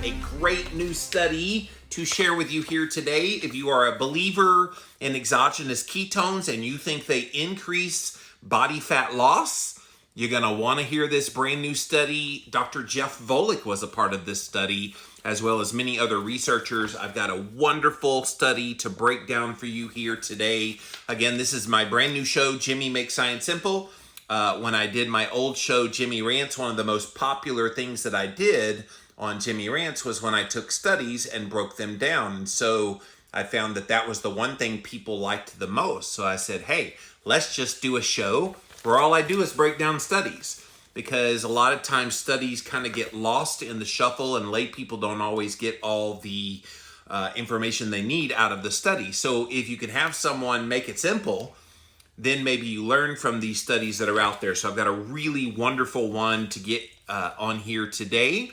a great new study to share with you here today. If you are a believer in exogenous ketones and you think they increase body fat loss, you're going to want to hear this brand new study. Dr. Jeff Volek was a part of this study, as well as many other researchers. I've got a wonderful study to break down for you here today. Again, this is my brand new show, Jimmy Makes Science Simple. When I did my old show, Jimmy Rants, one of the most popular things that I did on Jimmy Rants was when I took studies and broke them down. And so I found that that was the one thing people liked the most. So I said, hey, let's just do a show where all I do is break down studies. Because a lot of times studies kind of get lost in the shuffle and lay people don't always get all the information they need out of the study. So if you can have someone make it simple, then maybe you learn from these studies that are out there. So I've got a really wonderful one to get on here today.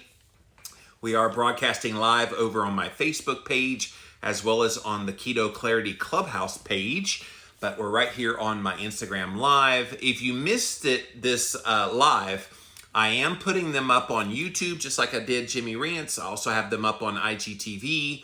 We are broadcasting live over on my Facebook page, as well as on the Keto Clarity Clubhouse page. But we're right here on my Instagram Live. If you missed this live, I am putting them up on YouTube, just like I did Jimmy Rants. I also have them up on IGTV.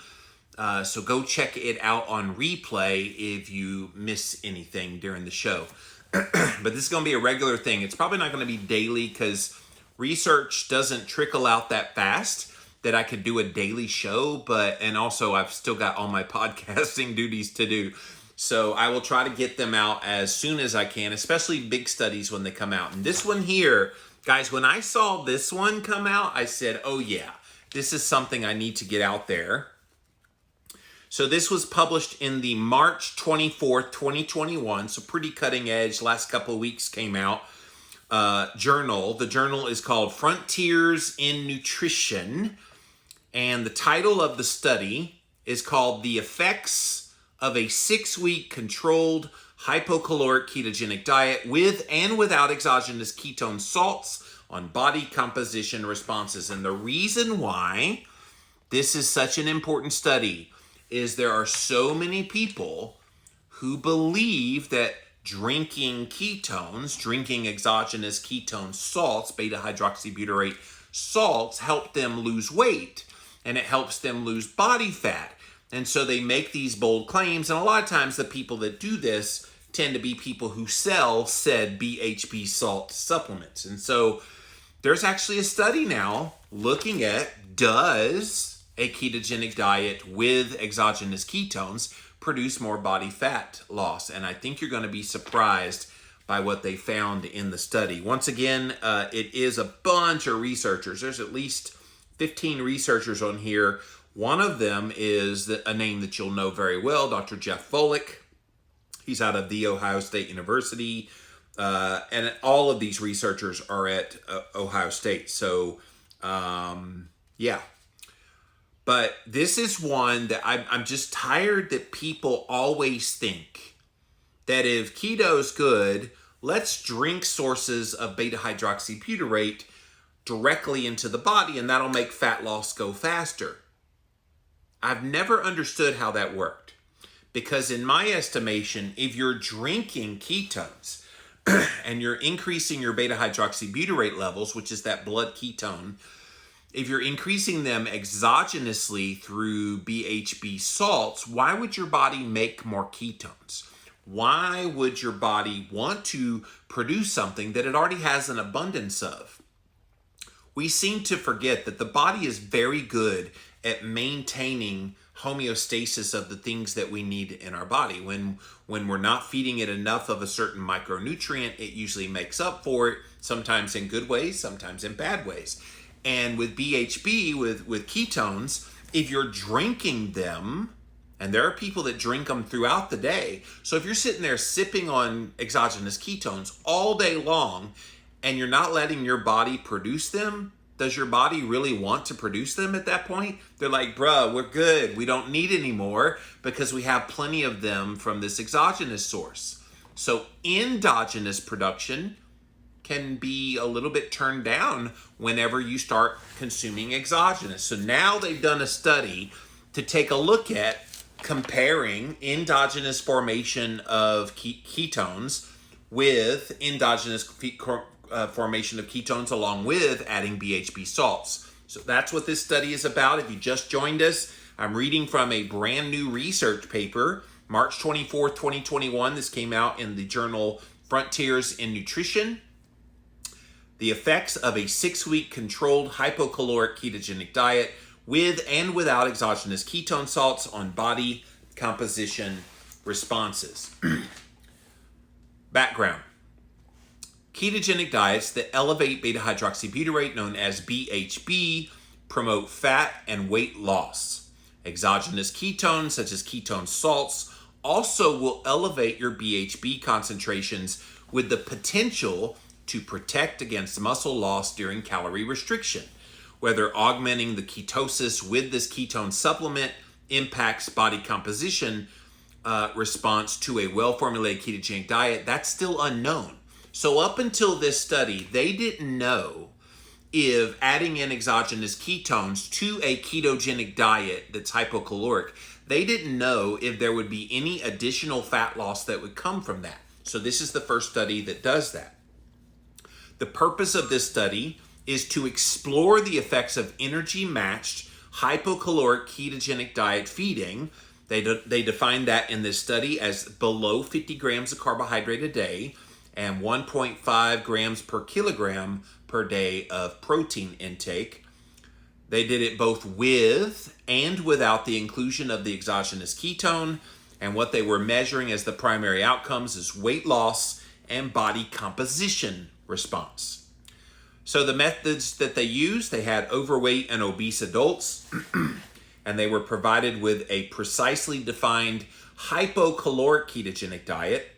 So go check it out on replay if you miss anything during the show. But this is going to be a regular thing. It's probably not going to be daily because research doesn't trickle out that fast that I could do a daily show. And also I've still got all my podcasting duties to do. So I will try to get them out as soon as I can, especially big studies when they come out. And this one here, guys, when I saw this one come out, I said, oh yeah, this is something I need to get out there. So this was published in the March 24th, 2021, so pretty cutting edge, last couple of weeks came out, journal. The journal is called Frontiers in Nutrition, and the title of the study is called The Effects of a 6-Week Controlled Hypocaloric Ketogenic Diet with and Without Exogenous Ketone Salts on Body Composition Responses. And the reason why this is such an important study is there are so many people who believe that drinking ketones, drinking exogenous ketone salts, beta-hydroxybutyrate salts, help them lose weight and it helps them lose body fat. And so they make these bold claims, and a lot of times the people that do this tend to be people who sell said BHB salt supplements. And so there's actually a study now looking at, does a ketogenic diet with exogenous ketones produce more body fat loss? And I think you're going to be surprised by what they found in the study. Once again, it is a bunch of researchers. There's at least 15 researchers on here. One of them is a name that you'll know very well, Dr. Jeff Volek. He's out of The Ohio State University. And all of these researchers are at Ohio State. So, yeah. But this is one that I'm just tired that people always think that if keto's good, let's drink sources of beta-hydroxybutyrate directly into the body and that'll make fat loss go faster. I've never understood how that worked. Because in my estimation, if you're drinking ketones and you're increasing your beta-hydroxybutyrate levels, which is that blood ketone, if you're increasing them exogenously through BHB salts, why would your body make more ketones? Why would your body want to produce something that it already has an abundance of? We seem to forget that the body is very good at maintaining homeostasis of the things that we need in our body. When we're not feeding it enough of a certain micronutrient, it usually makes up for it, sometimes in good ways, sometimes in bad ways. And with BHB, with ketones, if you're drinking them, and there are people that drink them throughout the day. So if you're sitting there sipping on exogenous ketones all day long and you're not letting your body produce them, does your body really want to produce them at that point? They're like, bruh, we're good. We don't need any more because we have plenty of them from this exogenous source. So endogenous production can be a little bit turned down whenever you start consuming exogenous. So now they've done a study to take a look at comparing endogenous formation of ketones with endogenous formation of ketones along with adding BHB salts. So that's what this study is about. If you just joined us, I'm reading from a brand new research paper, March 24th, 2021. This came out in the journal Frontiers in Nutrition. The effects of a 6-week controlled hypocaloric ketogenic diet with and without exogenous ketone salts on body composition responses. Background. Ketogenic diets that elevate beta-hydroxybutyrate, known as BHB, promote fat and weight loss. Exogenous ketones, such as ketone salts, also will elevate your BHB concentrations with the potential to protect against muscle loss during calorie restriction. Whether augmenting the ketosis with this ketone supplement impacts body composition response to a well-formulated ketogenic diet, that's still unknown. So up until this study, they didn't know if adding in exogenous ketones to a ketogenic diet that's hypocaloric, they didn't know if there would be any additional fat loss that would come from that. So this is the first study that does that. The purpose of this study is to explore the effects of energy-matched hypocaloric ketogenic diet feeding. They define that in this study as below 50 grams of carbohydrate a day and 1.5 grams per kilogram per day of protein intake. They did it both with and without the inclusion of the exogenous ketone, and what they were measuring as the primary outcomes is weight loss and body composition response. So the methods that they used, they had overweight and obese adults, and they were provided with a precisely defined hypocaloric ketogenic diet.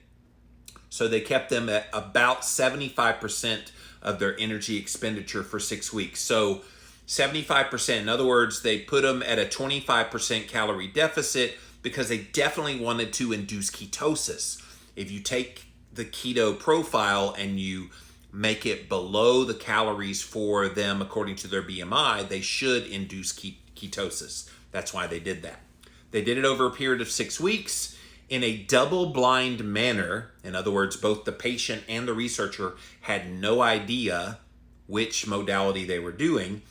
So they kept them at about 75% of their energy expenditure for 6 weeks. So 75%, in other words, they put them at a 25% calorie deficit because they definitely wanted to induce ketosis. If you take the keto profile and you make it below the calories for them according to their BMI, they should induce ketosis. That's why they did that. They did it over a period of 6 weeks in a double-blind manner. In other words, both the patient and the researcher had no idea which modality they were doing.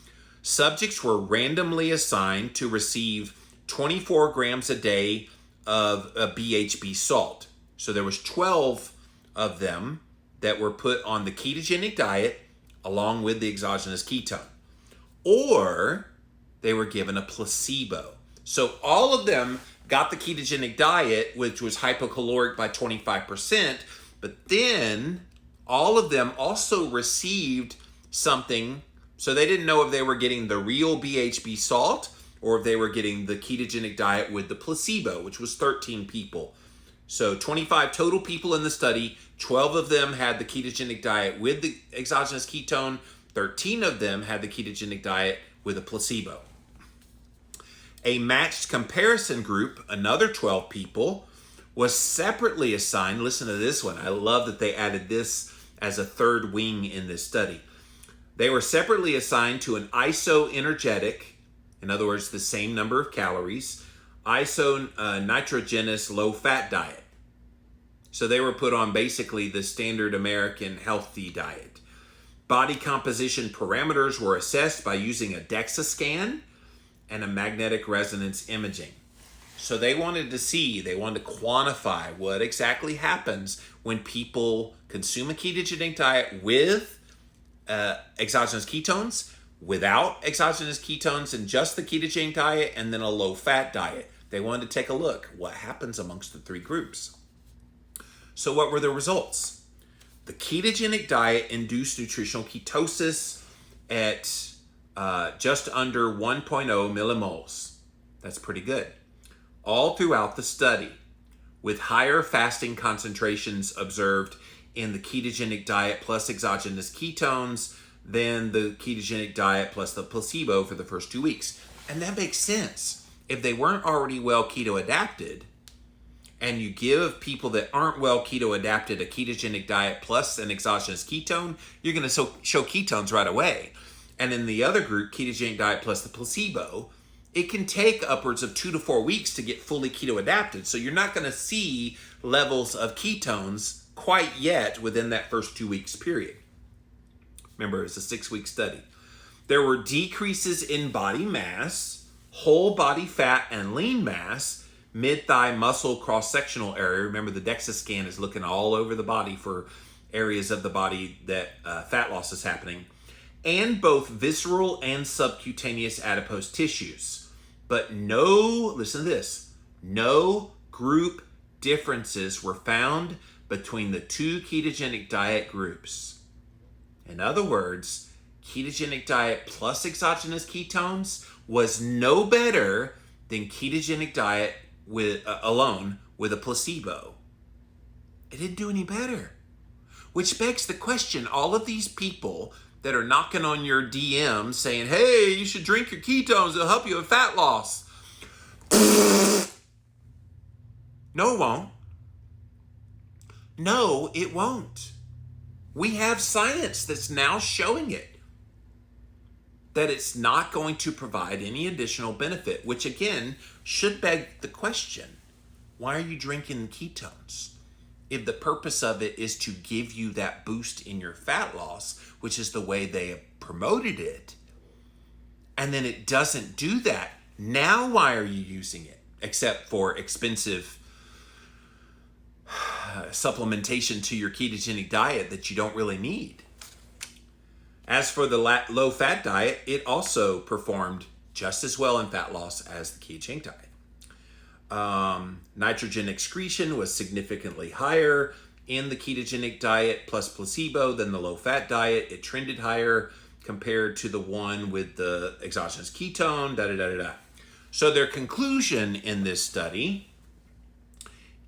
Subjects were randomly assigned to receive 24 grams a day of a BHB salt. So there was 12 of them that were put on the ketogenic diet along with the exogenous ketone. Or they were given a placebo. So all of them got the ketogenic diet, which was hypocaloric by 25%, but then all of them also received something. So they didn't know if they were getting the real BHB salt or if they were getting the ketogenic diet with the placebo, which was 13 people. So 25 total people in the study, 12 of them had the ketogenic diet with the exogenous ketone, 13 of them had the ketogenic diet with a placebo. A matched comparison group, another 12 people, was separately assigned. Listen to this one. I love that they added this as a third wing in this study. They were separately assigned to an isoenergetic, in other words, the same number of calories, nitrogenous low-fat diet. So they were put on basically the standard American healthy diet. Body composition parameters were assessed by using a DEXA scan and a magnetic resonance imaging. So they wanted to quantify what exactly happens when people consume a ketogenic diet with exogenous ketones, without exogenous ketones, and just the ketogenic diet, and then a low-fat diet. They wanted to take a look what happens amongst the three groups. So what were the results? The ketogenic diet induced nutritional ketosis at just under 1.0 millimoles. That's pretty good. All throughout the study, with higher fasting concentrations observed in the ketogenic diet plus exogenous ketones than the ketogenic diet plus the placebo for the first 2 weeks. And that makes sense. If they weren't already well keto adapted, and you give people that aren't well keto adapted a ketogenic diet plus an exogenous ketone, you're going to show ketones right away. And in the other group, ketogenic diet plus the placebo, it can take upwards of 2 to 4 weeks to get fully keto adapted. So you're not going to see levels of ketones quite yet within that first 2 weeks period. Remember, it's a 6-week study. There were decreases in body mass, whole body fat and lean mass, mid-thigh muscle cross-sectional area. Remember, the DEXA scan is looking all over the body for areas of the body that fat loss is happening, and both visceral and subcutaneous adipose tissues. But no, listen to this, no group differences were found between the two ketogenic diet groups. In other words, ketogenic diet plus exogenous ketones was no better than ketogenic diet with alone with a placebo. It didn't do any better. Which begs the question, all of these people that are knocking on your DM saying, hey, you should drink your ketones, it'll help you with fat loss. No, it won't. No, it won't. We have science that's now showing it, that it's not going to provide any additional benefit, which again should beg the question, why are you drinking ketones? If the purpose of it is to give you that boost in your fat loss, which is the way they have promoted it, and then it doesn't do that, now why are you using it? Except for expensive supplementation to your ketogenic diet that you don't really need. As for the low-fat diet, it also performed just as well in fat loss as the ketogenic diet. Nitrogen excretion was significantly higher in the ketogenic diet plus placebo than the low-fat diet. It trended higher compared to the one with the exogenous ketone, So their conclusion in this study,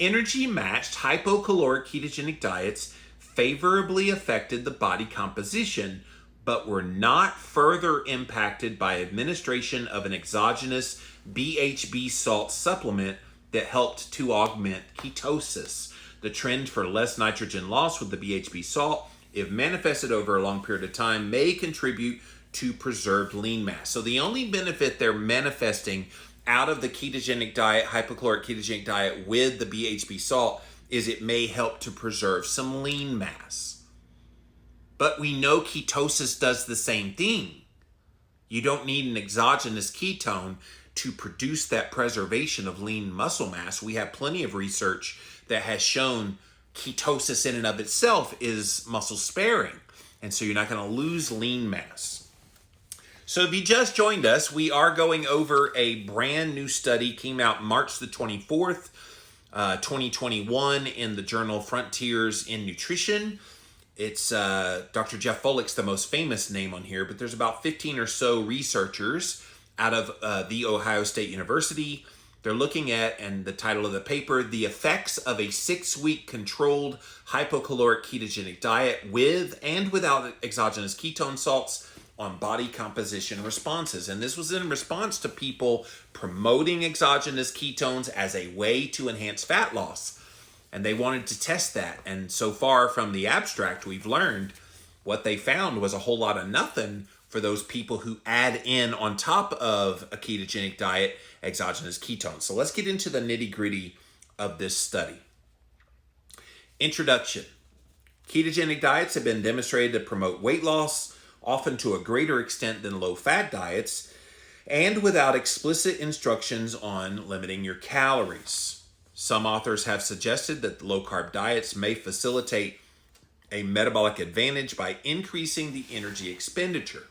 energy-matched hypocaloric ketogenic diets favorably affected the body composition, but were not further impacted by administration of an exogenous BHB salt supplement that helped to augment ketosis. The trend for less nitrogen loss with the BHB salt, if manifested over a long period of time, may contribute to preserved lean mass. So the only benefit they're manifesting out of the ketogenic diet, hypocaloric ketogenic diet with the BHB salt, is it may help to preserve some lean mass. But we know ketosis does the same thing. You don't need an exogenous ketone to produce that preservation of lean muscle mass. We have plenty of research that has shown ketosis in and of itself is muscle sparing. And so you're not going to lose lean mass. So if you just joined us, we are going over a brand new study, came out March the 24th, 2021 in the journal Frontiers in Nutrition. It's Dr. Jeff Volek's the most famous name on here, but there's about 15 or so researchers out of The Ohio State University. They're looking at, and the title of the paper, the effects of a 6-week controlled hypocaloric ketogenic diet with and without exogenous ketone salts on body composition responses. And this was in response to people promoting exogenous ketones as a way to enhance fat loss. And they wanted to test that. And so far from the abstract, we've learned what they found was a whole lot of nothing for those people who add in on top of a ketogenic diet exogenous ketones. So let's get into the nitty-gritty of this study. Introduction. Ketogenic diets have been demonstrated to promote weight loss, often to a greater extent than low-fat diets, and without explicit instructions on limiting your calories. Some authors have suggested that low-carb diets may facilitate a metabolic advantage by increasing the energy expenditure.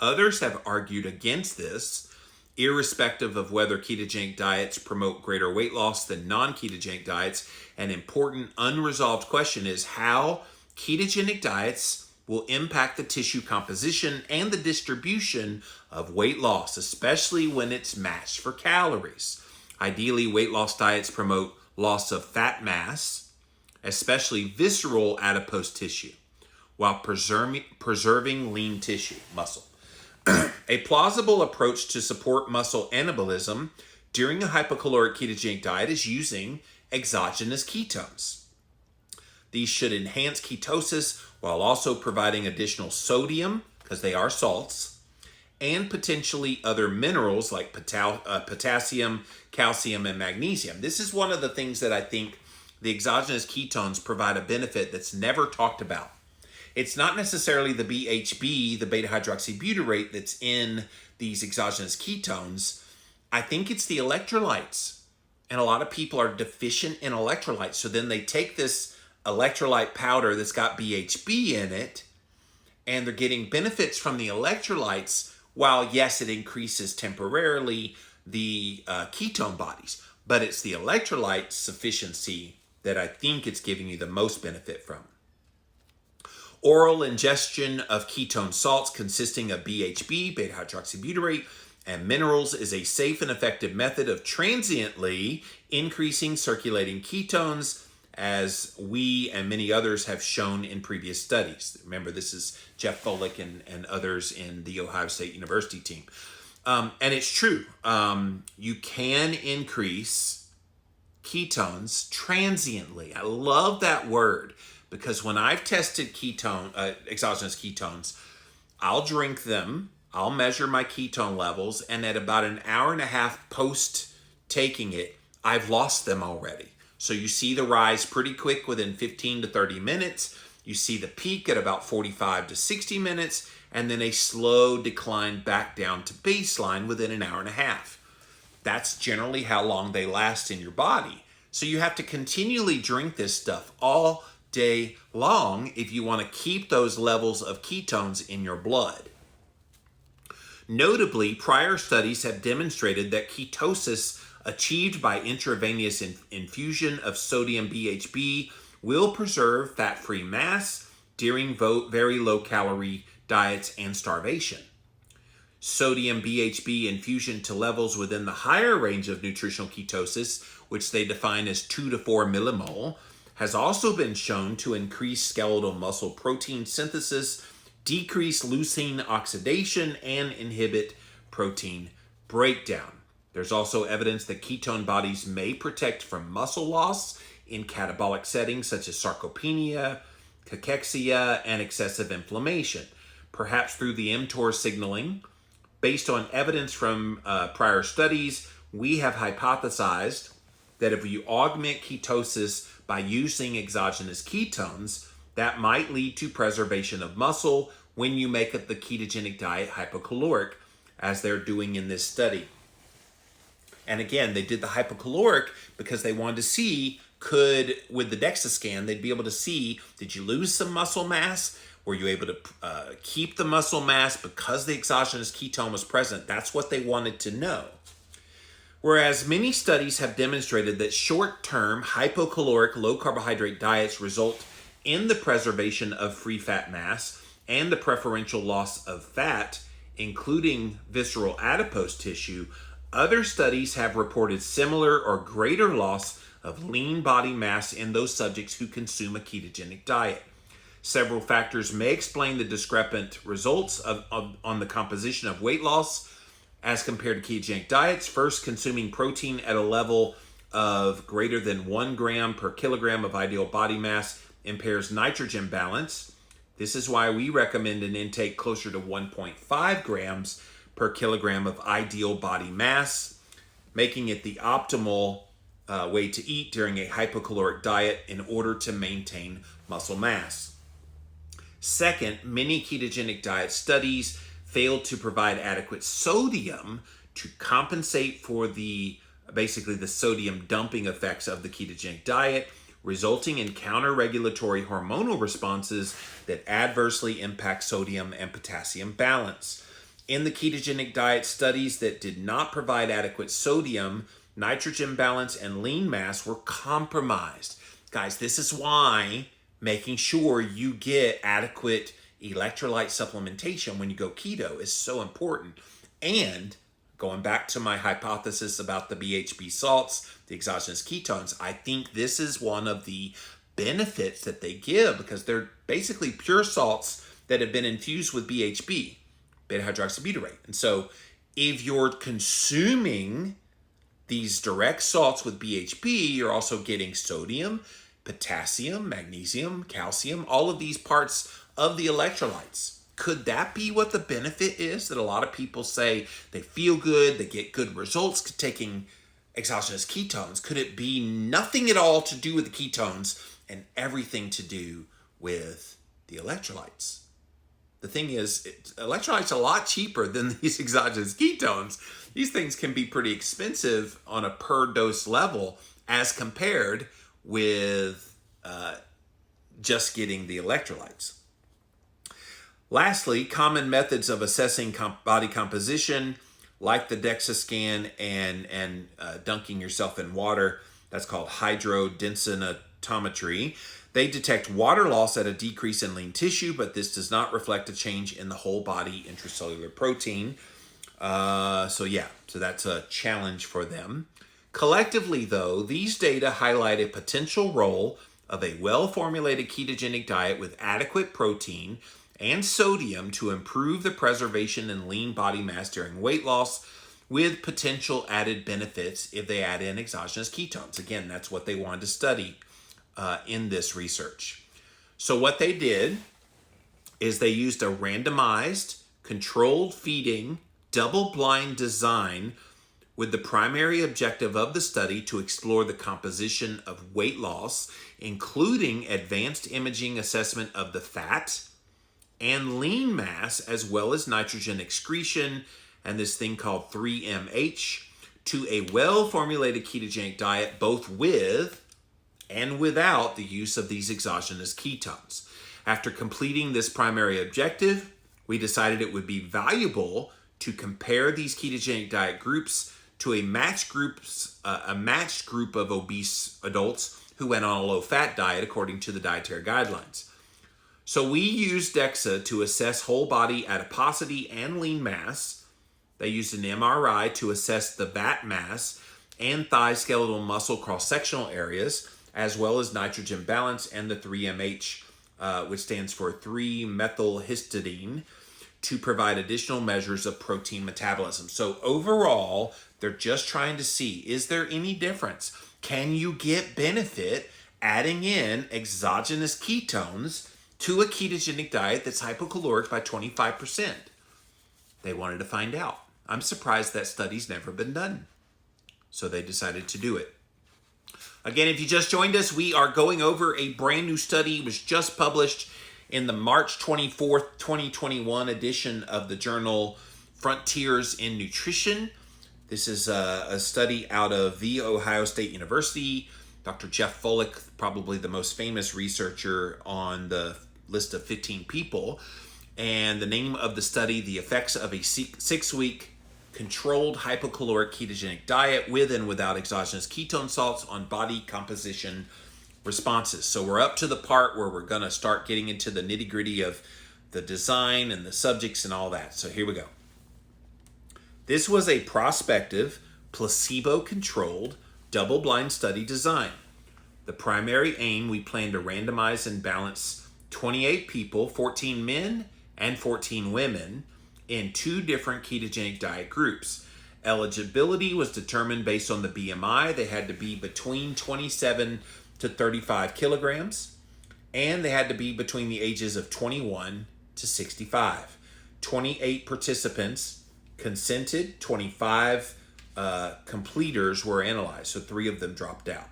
Others have argued against this, irrespective of whether ketogenic diets promote greater weight loss than non-ketogenic diets. An important unresolved question is how ketogenic diets will impact the tissue composition and the distribution of weight loss, especially when it's matched for calories. Ideally, weight loss diets promote loss of fat mass, especially visceral adipose tissue, while preserving lean tissue, muscle. A plausible approach to support muscle anabolism during a hypocaloric ketogenic diet is using exogenous ketones. These should enhance ketosis while also providing additional sodium, because they are salts, and potentially other minerals like potassium, calcium, and magnesium. This is one of the things that I think the exogenous ketones provide a benefit that's never talked about. it's not necessarily the BHB, the beta-hydroxybutyrate, that's in these exogenous ketones. I think it's the electrolytes. And a lot of people are deficient in electrolytes. So then they take this electrolyte powder that's got BHB in it, and they're getting benefits from the electrolytes, while yes, it increases temporarily the ketone bodies. But it's the electrolyte sufficiency that I think it's giving you the most benefit from. Oral ingestion of ketone salts consisting of BHB, beta-hydroxybutyrate, and minerals is a safe and effective method of transiently increasing circulating ketones, as we and many others have shown in previous studies. Remember, this is Jeff Volek and others in the Ohio State University team. And it's true. You can increase ketones transiently. I love that word, because when I've tested exogenous ketones, I'll drink them, I'll measure my ketone levels, and at about an hour and a half post taking it, I've lost them already. So you see the rise pretty quick within 15 to 30 minutes. You see the peak at about 45 to 60 minutes, and then a slow decline back down to baseline within an hour and a half. That's generally how long they last in your body. So you have to continually drink this stuff all day long if you want to keep those levels of ketones in your blood. Notably, prior studies have demonstrated that ketosis achieved by intravenous infusion of sodium BHB will preserve fat-free mass during very low-calorie diets and starvation. Sodium BHB infusion to levels within the higher range of nutritional ketosis, which they define as 2 to 4 millimole, has also been shown to increase skeletal muscle protein synthesis, decrease leucine oxidation, and inhibit protein breakdown. There's also evidence that ketone bodies may protect from muscle loss in catabolic settings such as sarcopenia, cachexia, and excessive inflammation, perhaps through the mTOR signaling. Based on evidence from prior studies, we have hypothesized that if you augment ketosis by using exogenous ketones, that might lead to preservation of muscle when you make up the ketogenic diet hypocaloric, as they're doing in this study. And again, they did the hypocaloric because they wanted to see, with the DEXA scan, they'd be able to see, did you lose some muscle mass? Were you able to keep the muscle mass because the exogenous ketone was present? That's what they wanted to know. Whereas many studies have demonstrated that short-term hypocaloric low-carbohydrate diets result in the preservation of free fat mass and the preferential loss of fat, including visceral adipose tissue, other studies have reported similar or greater loss of lean body mass in those subjects who consume a ketogenic diet. Several factors may explain the discrepant results on the composition of weight loss as compared to ketogenic diets. First, consuming protein at a level of greater than 1 gram per kilogram of ideal body mass impairs nitrogen balance. This is why we recommend an intake closer to 1.5 grams per kilogram of ideal body mass, making it the optimal way to eat during a hypocaloric diet in order to maintain muscle mass. Second, many ketogenic diet studies failed to provide adequate sodium to compensate for basically the sodium dumping effects of the ketogenic diet, resulting in counter-regulatory hormonal responses that adversely impact sodium and potassium balance. In the ketogenic diet studies that did not provide adequate sodium, nitrogen balance and lean mass were compromised. Guys, this is why making sure you get adequate electrolyte supplementation when you go keto is so important. And going back to my hypothesis about the BHB salts, the exogenous ketones, I think this is one of the benefits that they give, because they're basically pure salts that have been infused with BHB, beta-hydroxybutyrate. And so if you're consuming these direct salts with BHB, you're also getting sodium, potassium, magnesium, calcium, all of these parts of the electrolytes. Could that be what the benefit is? That a lot of people say they feel good, they get good results taking exogenous ketones. Could it be nothing at all to do with the ketones and everything to do with The electrolytes. The thing is, electrolytes are a lot cheaper than these exogenous ketones. These things can be pretty expensive on a per dose level as compared with just getting the electrolytes. Lastly, common methods of assessing body composition, like the DEXA scan and dunking yourself in water. That's called hydrodensitometry. They detect water loss at a decrease in lean tissue, but this does not reflect a change in the whole body intracellular protein. So that's a challenge for them. Collectively, though, these data highlight a potential role of a well-formulated ketogenic diet with adequate protein and sodium to improve the preservation and lean body mass during weight loss, with potential added benefits if they add in exogenous ketones. Again, that's what they wanted to study in this research. So what they did is they used a randomized, controlled feeding, double-blind design with the primary objective of the study to explore the composition of weight loss, including advanced imaging assessment of the fat and lean mass, as well as nitrogen excretion and this thing called 3MH, to a well-formulated ketogenic diet, both with and without the use of these exogenous ketones. After completing this primary objective, we decided it would be valuable to compare these ketogenic diet groups to a matched group of obese adults who went on a low-fat diet according to the dietary guidelines. So we used DEXA to assess whole body adiposity and lean mass. They used an MRI to assess the VAT mass and thigh skeletal muscle cross-sectional areas, as well as nitrogen balance and the 3MH, which stands for 3-methylhistidine, to provide additional measures of protein metabolism. So overall, they're just trying to see, is there any difference? Can you get benefit adding in exogenous ketones to a ketogenic diet that's hypocaloric by 25%? They wanted to find out. I'm surprised that study's never been done. So they decided to do it. Again, if you just joined us, we are going over a brand new study. It was just published in the March 24th, 2021 edition of the journal Frontiers in Nutrition. This is a study out of The Ohio State University. Dr. Jeff Volek, probably the most famous researcher on the list of 15 people. And the name of the study, The Effects of a 6-Week Controlled Hypocaloric Ketogenic Diet with and Without Exogenous Ketone Salts on Body Composition Responses. So we're up to the part where we're going to start getting into the nitty-gritty of the design and the subjects and all that. So here we go. This was a prospective, placebo-controlled, double-blind study design. The primary aim, we plan to randomize and balance 28 people, 14 men and 14 women, in 2 different ketogenic diet groups. Eligibility was determined based on the BMI. They had to be between 27 to 35 kilograms, and they had to be between the ages of 21 to 65. 28 participants consented, 25 completers were analyzed, so 3 of them dropped out.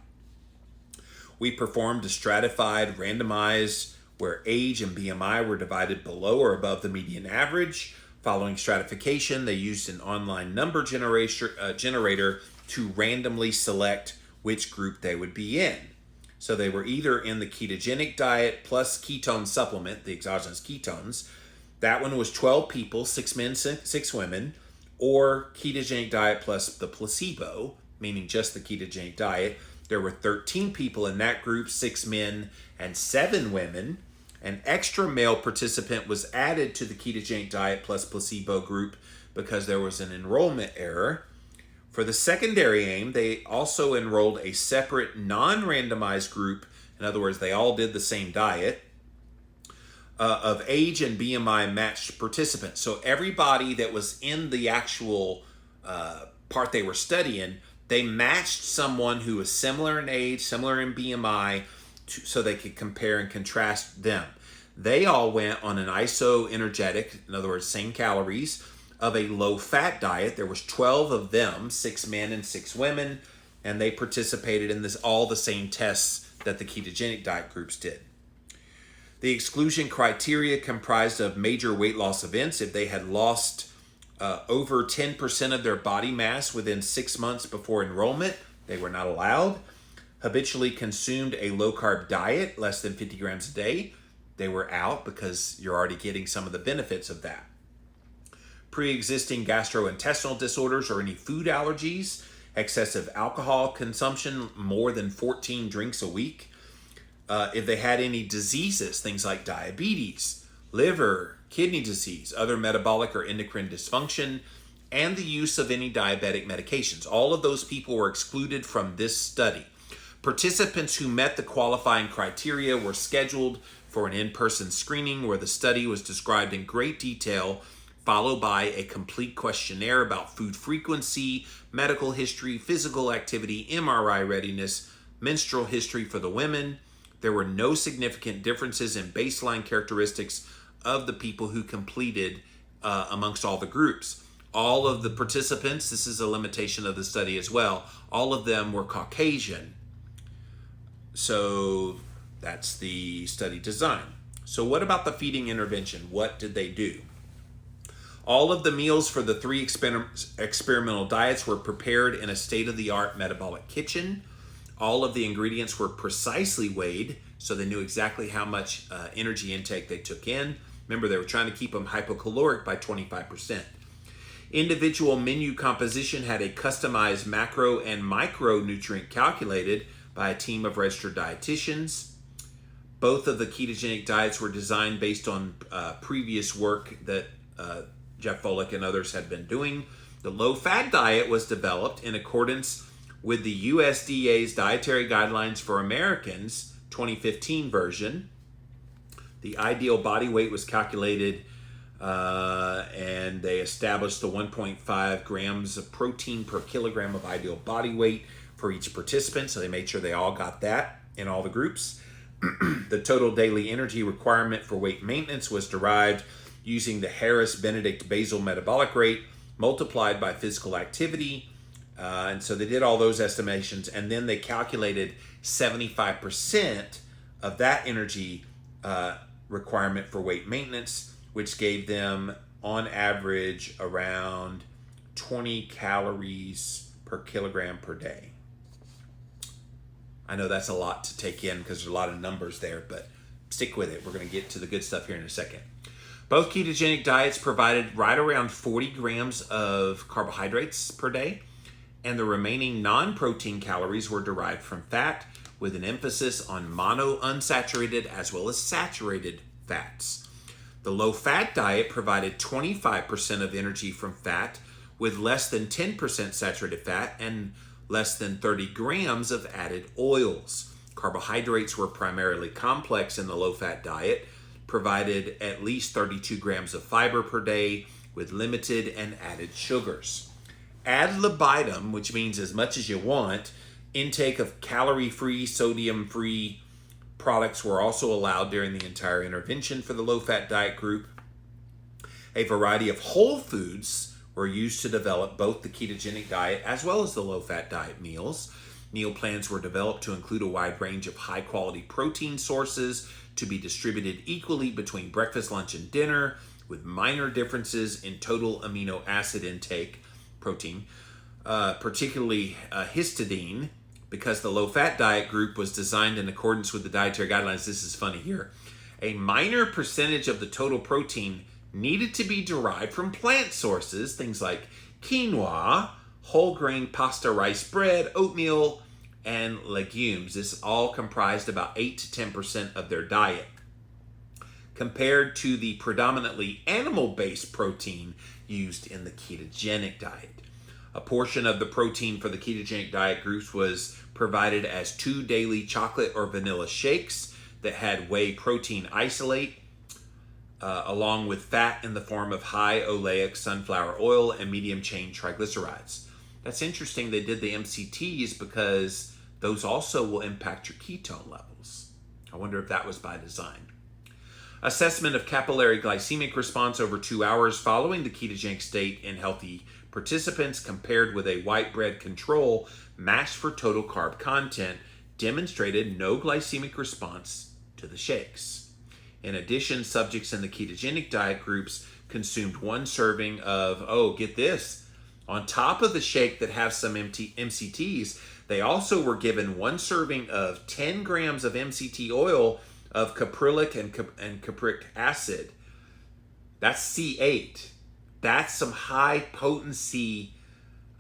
We performed a stratified randomized where age and BMI were divided below or above the median average. Following stratification, they used an online number generator to randomly select which group they would be in. So they were either in the ketogenic diet plus ketone supplement, the exogenous ketones. That one was 12 people, 6 men, 6 women, or ketogenic diet plus the placebo, meaning just the ketogenic diet. There were 13 people in that group, 6 men and 7 women. An extra male participant was added to the ketogenic diet plus placebo group because there was an enrollment error. For the secondary aim, they also enrolled a separate non-randomized group. In other words, they all did the same diet of age and BMI matched participants. So everybody that was in the actual part they were studying, they matched someone who was similar in age, similar in BMI, so they could compare and contrast them. They all went on an isoenergetic, in other words, same calories, of a low-fat diet. There was 12 of them, 6 men and 6 women, and they participated in all the same tests that the ketogenic diet groups did. The exclusion criteria comprised of major weight loss events. If they had lost over 10% of their body mass within 6 months before enrollment, they were not allowed. Habitually consumed a low-carb diet, less than 50 grams a day, they were out because you're already getting some of the benefits of that. Pre-existing gastrointestinal disorders or any food allergies, excessive alcohol consumption, more than 14 drinks a week. If they had any diseases, things like diabetes, liver, kidney disease, other metabolic or endocrine dysfunction, and the use of any diabetic medications. All of those people were excluded from this study. Participants who met the qualifying criteria were scheduled for an in-person screening where the study was described in great detail, followed by a complete questionnaire about food frequency, medical history, physical activity, MRI readiness, menstrual history for the women. There were no significant differences in baseline characteristics of the people who completed amongst all the groups. All of the participants, this is a limitation of the study as well, all of them were Caucasian. So that's the study design. So what about the feeding intervention? What did they do? All of the meals for the 3 experimental diets were prepared in a state-of-the-art metabolic kitchen. All of the ingredients were precisely weighed, so they knew exactly how much energy intake they took in. Remember, they were trying to keep them hypocaloric by 25%. Individual menu composition had a customized macro and micronutrient calculated by a team of registered dietitians. Both of the ketogenic diets were designed based on previous work that Jeff Volek and others had been doing. The low-fat diet was developed in accordance with the USDA's Dietary Guidelines for Americans 2015 version. The ideal body weight was calculated and they established the 1.5 grams of protein per kilogram of ideal body weight for each participant. So they made sure they all got that in all the groups. The total daily energy requirement for weight maintenance was derived using the Harris-Benedict basal metabolic rate multiplied by physical activity. And so they did all those estimations, and then they calculated 75% of that energy requirement for weight maintenance, which gave them on average around 20 calories per kilogram per day. I know that's a lot to take in because there's a lot of numbers there, but stick with it. We're going to get to the good stuff here in a second. Both ketogenic diets provided right around 40 grams of carbohydrates per day, and the remaining non-protein calories were derived from fat, with an emphasis on monounsaturated as well as saturated fats. The low-fat diet provided 25% of energy from fat, with less than 10% saturated fat and less than 30 grams of added oils. Carbohydrates were primarily complex in the low-fat diet, provided at least 32 grams of fiber per day with limited and added sugars. Ad libitum, which means as much as you want, intake of calorie-free, sodium-free products were also allowed during the entire intervention for the low-fat diet group. A variety of whole foods were used to develop both the ketogenic diet as well as the low-fat diet meals. Meal plans were developed to include a wide range of high-quality protein sources to be distributed equally between breakfast, lunch, and dinner, with minor differences in total amino acid intake, protein, particularly histidine, because the low-fat diet group was designed in accordance with the dietary guidelines. This is funny here. A minor percentage of the total protein needed to be derived from plant sources, things like quinoa, whole grain pasta rice bread, oatmeal, and legumes. This all comprised about 8 to 10% of their diet, compared to the predominantly animal-based protein used in the ketogenic diet. A portion of the protein for the ketogenic diet groups was provided as 2 daily chocolate or vanilla shakes that had whey protein isolate, along with fat in the form of high oleic sunflower oil and medium chain triglycerides. That's interesting they did the MCTs because those also will impact your ketone levels. I wonder if that was by design. Assessment of capillary glycemic response over 2 hours following the ketogenic state in healthy participants compared with a white bread control matched for total carb content demonstrated no glycemic response to the shakes. In addition, subjects in the ketogenic diet groups consumed one serving of, oh, get this, on top of the shake that has some MCTs, they also were given one serving of 10 grams of MCT oil of caprylic and capric acid. That's C8. That's some high potency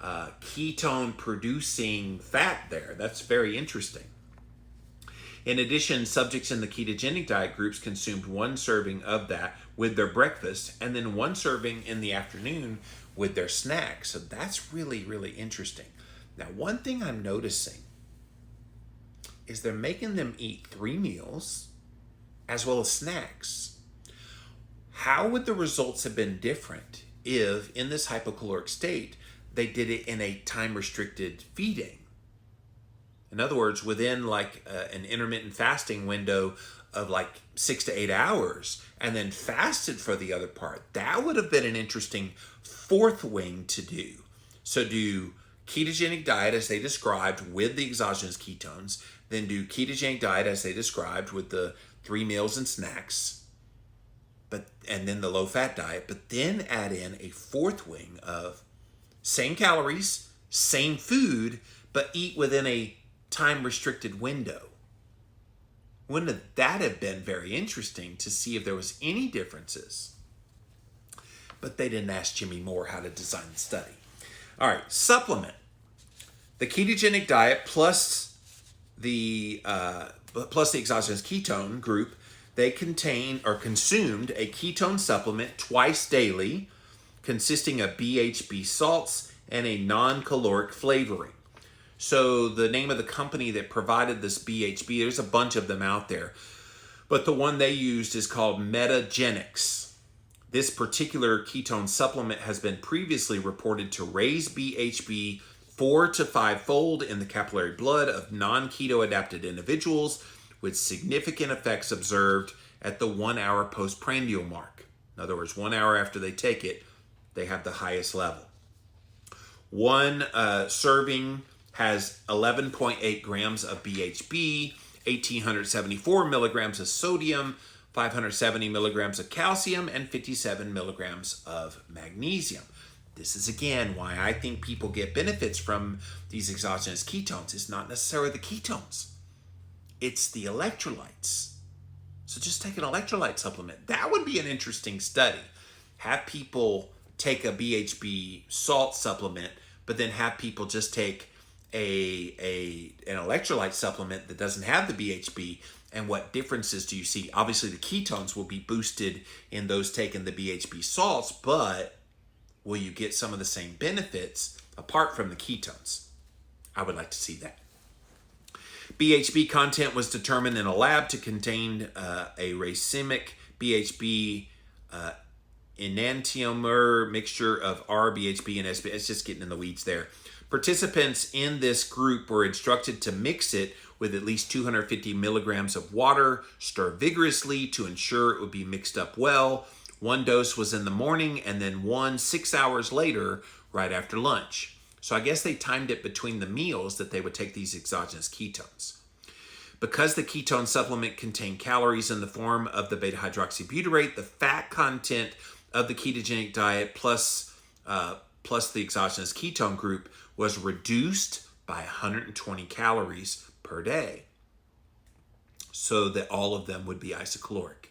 ketone producing fat there. That's very interesting. In addition, subjects in the ketogenic diet groups consumed one serving of that with their breakfast and then one serving in the afternoon with their snack. So that's really, really interesting. Now, one thing I'm noticing is they're making them eat 3 meals as well as snacks. How would the results have been different if in this hypocaloric state, they did it in a time-restricted feeding? In other words, within like an intermittent fasting window of like 6 to 8 hours and then fasted for the other part. That would have been an interesting fourth wing to do. So do ketogenic diet as they described with the exogenous ketones, then do ketogenic diet as they described with the 3 meals and snacks, and then the low-fat diet, but then add in a fourth wing of same calories, same food, but eat within a time-restricted window. Wouldn't that have been very interesting to see if there was any differences? But they didn't ask Jimmy Moore how to design the study. All right, supplement. The ketogenic diet plus the exogenous ketone group, they contain or consumed a ketone supplement twice daily, consisting of BHB salts and a non-caloric flavoring. So the name of the company that provided this BHB, there's a bunch of them out there, but the one they used is called Metagenics. This particular ketone supplement has been previously reported to raise BHB 4 to 5-fold in the capillary blood of non-keto adapted individuals, with significant effects observed at the 1 hour postprandial mark. In other words, 1 hour after they take it, they have the highest level. One serving has 11.8 grams of BHB, 1,874 milligrams of sodium, 570 milligrams of calcium, and 57 milligrams of magnesium. This is, again, why I think people get benefits from these exogenous ketones. It's not necessarily the ketones. It's the electrolytes. So just take an electrolyte supplement. That would be an interesting study. Have people take a BHB salt supplement, but then have people just take an electrolyte supplement that doesn't have the BHB, and what differences do you see? Obviously, the ketones will be boosted in those taking the BHB salts, but will you get some of the same benefits apart from the ketones? I would like to see that. BHB content was determined in a lab to contain a racemic BHB enantiomer mixture of R-BHB and SB. It's just getting in the weeds there. Participants in this group were instructed to mix it with at least 250 milligrams of water, stir vigorously to ensure it would be mixed up well. One dose was in the morning and then one 6 hours later, right after lunch. So I guess they timed it between the meals that they would take these exogenous ketones. Because the ketone supplement contained calories in the form of the beta-hydroxybutyrate, the fat content of the ketogenic diet plus the exogenous ketone group was reduced by 120 calories per day, so that all of them would be isocaloric.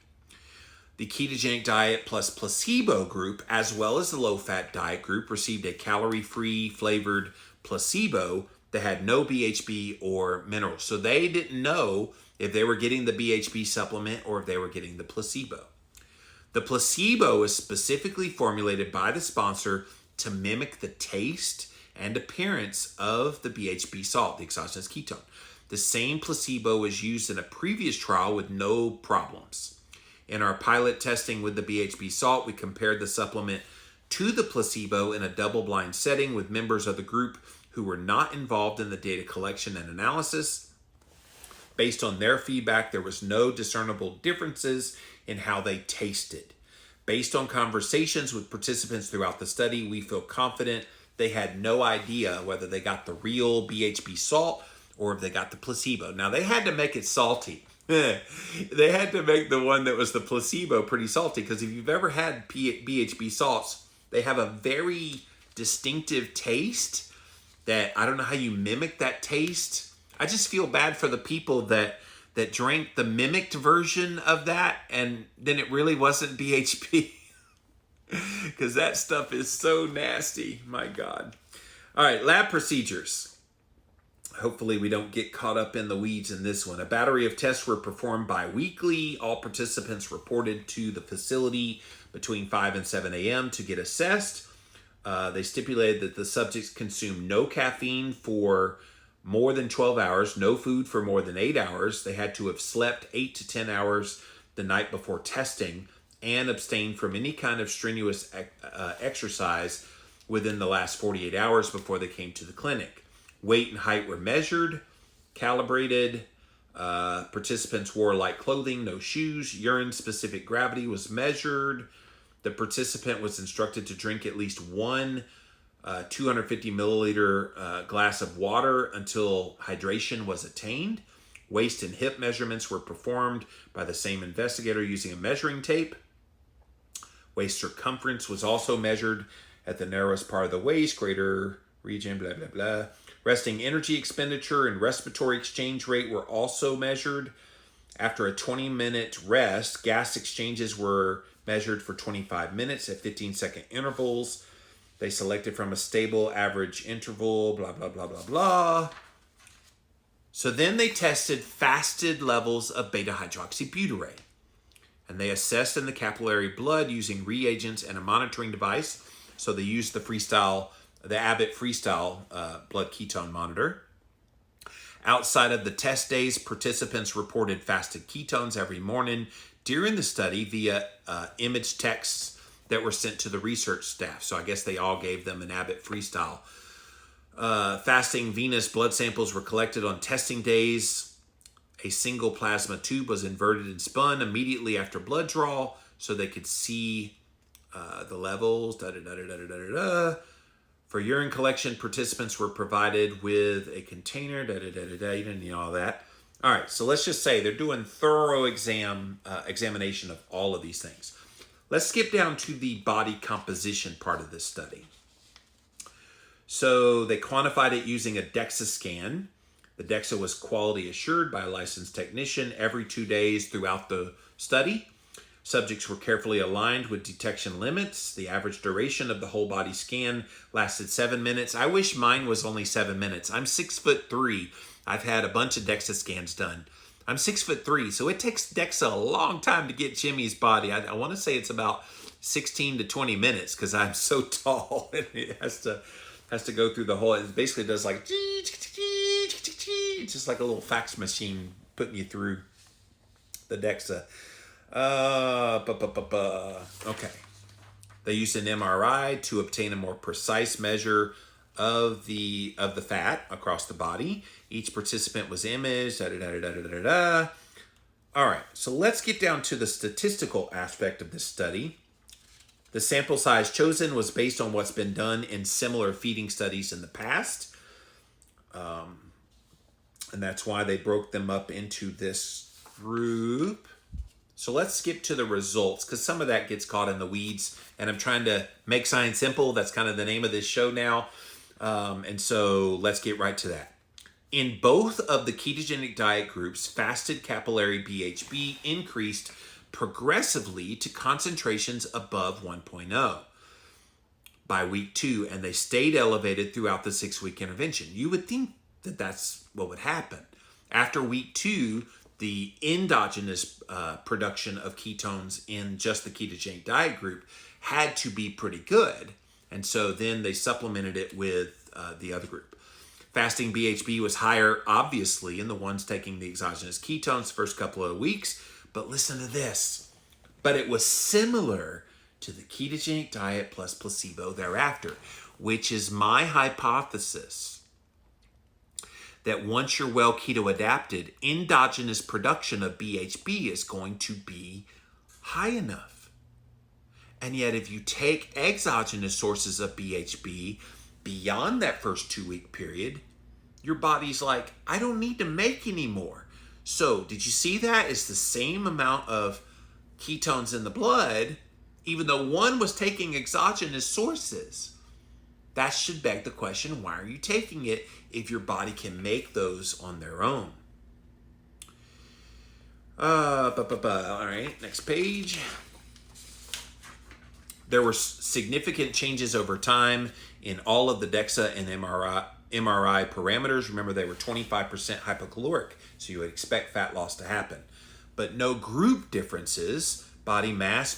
The ketogenic diet plus placebo group, as well as the low-fat diet group, received a calorie-free flavored placebo that had no BHB or minerals. So they didn't know if they were getting the BHB supplement or if they were getting the placebo. The placebo is specifically formulated by the sponsor to mimic the taste and appearance of the BHB salt, the exogenous ketone. The same placebo was used in a previous trial with no problems. In our pilot testing with the BHB salt, we compared the supplement to the placebo in a double-blind setting with members of the group who were not involved in the data collection and analysis. Based on their feedback, there was no discernible differences in how they tasted. Based on conversations with participants throughout the study, we feel confident they had no idea whether they got the real BHB salt or if they got the placebo. Now, they had to make it salty. They had to make the one that was the placebo pretty salty, because if you've ever had BHB salts, they have a very distinctive taste that I don't know how you mimic that taste. I just feel bad for the people that drank the mimicked version of that, and then it really wasn't BHB, because that stuff is so nasty. My God. All right, lab procedures. Hopefully we don't get caught up in the weeds in this one. A battery of tests were performed bi-weekly. All participants reported to the facility between 5 and 7 a.m. to get assessed. They stipulated that the subjects consumed no caffeine for more than 12 hours, no food for more than 8 hours. They had to have slept 8 to 10 hours the night before testing and abstain from any kind of strenuous exercise within the last 48 hours before they came to the clinic. Weight and height were measured, calibrated. Participants wore light clothing, no shoes. Urine-specific gravity was measured. The participant was instructed to drink at least one 250 milliliter glass of water until hydration was attained. Waist and hip measurements were performed by the same investigator using a measuring tape. Waist circumference was also measured at the narrowest part of the waist, greater region, blah, blah, blah. Resting energy expenditure and respiratory exchange rate were also measured. After a 20-minute rest, gas exchanges were measured for 25 minutes at 15-second intervals. They selected from a stable average interval, blah, blah, blah, blah, blah. So then they tested fasted levels of beta-hydroxybutyrate. And they assessed in the capillary blood using reagents and a monitoring device. So they used the Abbott Freestyle blood ketone monitor. Outside of the test days, participants reported fasted ketones every morning during the study via image texts that were sent to the research staff. So I guess they all gave them an Abbott Freestyle. Fasting venous blood samples were collected on testing days. A single plasma tube was inverted and spun immediately after blood draw so they could see the levels. For urine collection, participants were provided with a container. You didn't need all that. All right, so let's just say they're doing thorough examination of all of these things. Let's skip down to the body composition part of this study. So they quantified it using a DEXA scan. The DEXA was quality assured by a licensed technician every 2 days throughout the study. Subjects were carefully aligned with detection limits. The average duration of the whole body scan lasted 7 minutes. I wish mine was only 7 minutes. I'm 6'3". I've had a bunch of DEXA scans done. I'm 6'3", so it takes DEXA a long time to get Jimmy's body. I want to say it's about 16 to 20 minutes because I'm so tall. And it has to go through the whole. It basically does like just like a little fax machine putting you through the DEXA. Okay. They used an MRI to obtain a more precise measure of the fat across the body. Each participant was imaged. All right, so let's get down to the statistical aspect of this study. The sample size chosen was based on what's been done in similar feeding studies in the past. And that's why they broke them up into this group. So let's skip to the results because some of that gets caught in the weeds. And I'm trying to make science simple. That's kind of the name of this show now. And so let's get right to that. In both of the ketogenic diet groups, fasted capillary BHB increased progressively to concentrations above 1.0 by week 2, and they stayed elevated throughout the 6-week intervention. You would think that that's what would happen. After week 2, the endogenous production of ketones in just the ketogenic diet group had to be pretty good. And so then they supplemented it with the other group. Fasting BHB was higher, obviously, in the ones taking the exogenous ketones the first couple of weeks. But listen to this. But it was similar to the ketogenic diet plus placebo thereafter, which is my hypothesis that once you're well keto adapted, endogenous production of BHB is going to be high enough. And yet if you take exogenous sources of BHB beyond that first 2-week period, your body's like, I don't need to make any more. So did you see that? It's the same amount of ketones in the blood, even though one was taking exogenous sources. That should beg the question, why are you taking it if your body can make those on their own? All right, next page. There were significant changes over time in all of the DEXA and MRI parameters. Remember, they were 25% hypocaloric, so you would expect fat loss to happen. But no group differences. Body mass,